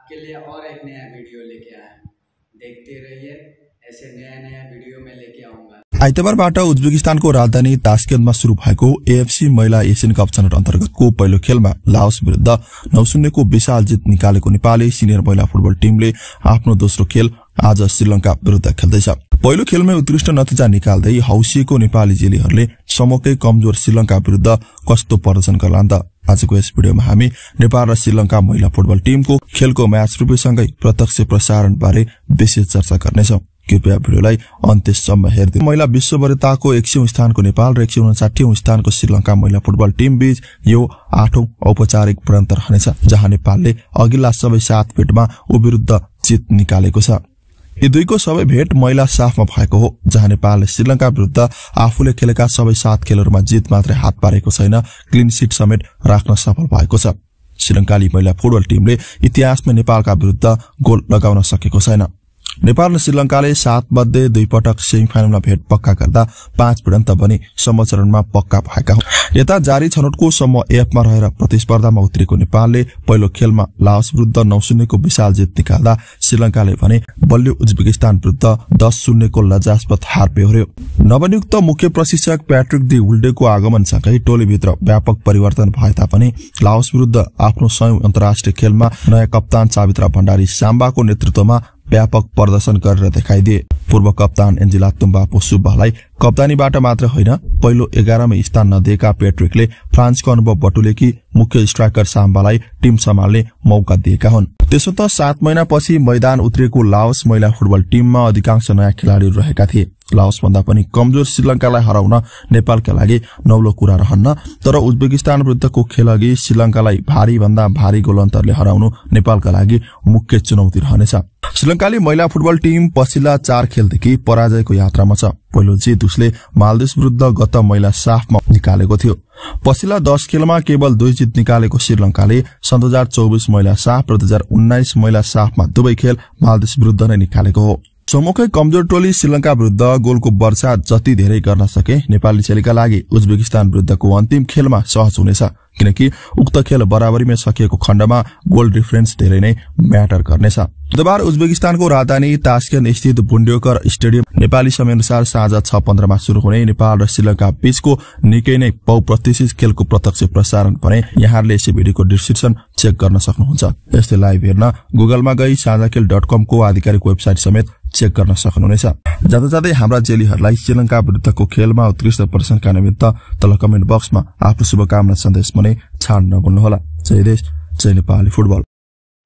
आपके लिए और एक नया वीडियो लेके आया हूं। देखते रहिए, ऐसे नया वीडियो में लेके आऊंगा। आइतबारबाट उज्बेकिस्तानको राजधानी तास्केन्टमा शुरू भएको एएफसी महिला एसियन कप छनौट अन्तर्गतको पहिलो खेलमा लाओस विरुद्ध 9-0 को विशाल जित निकालेको नेपाली सिनियर महिला फुटबल टिमले आफ्नो दोस्रो खेल आज श्रीलंका विरुद्ध खेल्दैछ। पहिलो खेलमै उत्कृष्ट नतिजा निकाल्दै हौसिएको नेपाली जेलीहरूले समूहकै कमजोर श्रीलंका विरुद्ध कस्तो प्रदर्शन गर्लान् त? आजको यस भिडियोमा हामी नेपाल र श्रीलंका महिला फुटबल टिमको खेलको म्याच रिभ्यूसँगै प्रत्यक्ष प्रसारण बारे विशेष चर्चा गर्नेछौं। कृपया भिडियोलाई अन्त्यसम्म हेर्दै। महिला विश्व वरियताको 100औं स्थानको नेपाल र 159औं स्थानको श्रीलंका महिला फुटबल टिम बीच यो 8औं औपचारिक भिडन्त रहनेछ, जहाँ नेपालले अघिल्ला सबै 7 भेटमा विरुद्ध जित निकालेको छ। यी दुईको सबै भेट महिला साफमा भएको हो, जहाँ नेपालले श्रीलंका विरुद्ध आफूले खेलेका सबै 7 खेलहरूमा जित मात्रै हात पारेको छैन, क्लिन सिट समेत राख्न सफल भएको छ। श्रीलंकाली महिला फुटबल टिमले इतिहासमा नेपालका विरुद्ध गोल लगाउन सकेको छैन। नेपाल र श्रीलंकाले 7 मध्ये 2 पटक सेमिफाइनलमा भेट पक्का गर्दा 5 भिडन्त पनि समचरणमा पक्का भएका हुन्। यता जारी छनौटको समूह एफमा रहेर प्रतिस्पर्धामा उत्रेको नेपालले पहिलो खेलमा लाओस विरुद्ध 9-0 को विशाल जित निकाल्दा श्रीलंकाले भने बलियो उज्बेकिस्तान विरुद्ध 10-0 को लज्जास्पद हार बेहोर्यो। नवनियुक्त मुख्य प्रशिक्षक प्याट्रिक डी वुल्डेको आगमनसँगै टोलीभित्र व्यापक परिवर्तन भए तापनि लाओस विरुद्ध आफ्नो 100औं अन्तर्राष्ट्रिय खेलमा नयाँ कप्तान सावित्रा भण्डारी साम्बाको नेतृत्वमा व्यापक प्रदर्शन गरेर देखाइदिए। पूर्व कप्तान एन्जिला तुम्बापो सुब्बालाई कप्तानीबाट मात्र होइन, पहिलो 11मै स्थान नदिएका पेट्रिकले फ्रान्सको अनुभव बटुलेकी मुख्य स्ट्राइकर साम्बालाई टिम सम्हाल्ने मौका दिएका हुन्। त्यसो त 7 महिनापछि मैदान उत्रिएको लाओस महिला फुटबल टिममा अधिकांश नयाँ खेलाडीहरू रहेका थिए। लाओस भन्दा पनि कमजोर श्रीलंकालाई हराउन नेपालका लागि नौलो कुरा रहन्न, तर उज्बेकिस्तान विरुद्धको खेल अघि श्रीलंकालाई भारी भन्दा भारी गोल अन्तरले हराउनु नेपालका लागि मुख्य चुनौती रहनेछ। श्रीलंकाली महिला फुटबल टिम पछिल्ला 4 खेलदेखि पराजयको यात्रामा छ। पहिलो जित उसले मालदिव विरुद्ध गत महिला साफमा निकालेको थियो। पछिल्ला 10 खेलमा केवल 2 जित निकालेको श्रीलंकाले सन् 2024 महिला साफ र 2019 महिला साफमा दुवै खेल मालदिव विरुद्ध नै निकालेको हो। समूहकै कमजोर टोली श्रीलंका विरुद्ध गोलको वर्षा जति धेरै गर्न सके नेपाली चेलीका लागि उज्बेकिस्तान विरुद्धको अन्तिम खेलमा सहज हुनेछ, किनकि उक्त खेल बराबरीमा सकिएको खण्डमा गोल डिफरेन्स धेरै नै म्याटर गर्नेछ। बुधबार उज्बेकिस्तानको राजधानी तास्केन्ट स्थित बुन्ड्योकर स्टेडियम नेपाली समयअनुसार साँझ 6:15 मा शुरू हुने नेपाल र श्रीलंका बीचको निकै नै बहुप्रतिष्ठित खेलको प्रत्यक्ष प्रसारण भने यहाँहरूले यस भिडियोको डिस्क्रिप्सन चेक गर्न सक्नुहुन्छ। यस्तै लाइभ हेर्न गुगलमा गई साझाखेल.com को आधिकारिक वेबसाइट समेत चेक गर्न सक्नुहुनेछ। जाँदै हाम्रा जेलीहरूलाई श्रीलंका विरुद्धको खेलमा उत्कृष्ट प्रदर्शनका निमित्त तल कमेन्ट बक्समा आफ्नो शुभकामना सन्देश पनि छाड्न नभुल्नुहोला। जय देश, जय नेपाली फुटबल।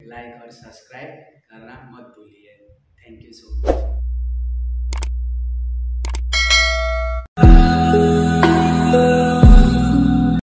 लाइक और सब्सक्राइब करना मत भूलिए। Thank you so much.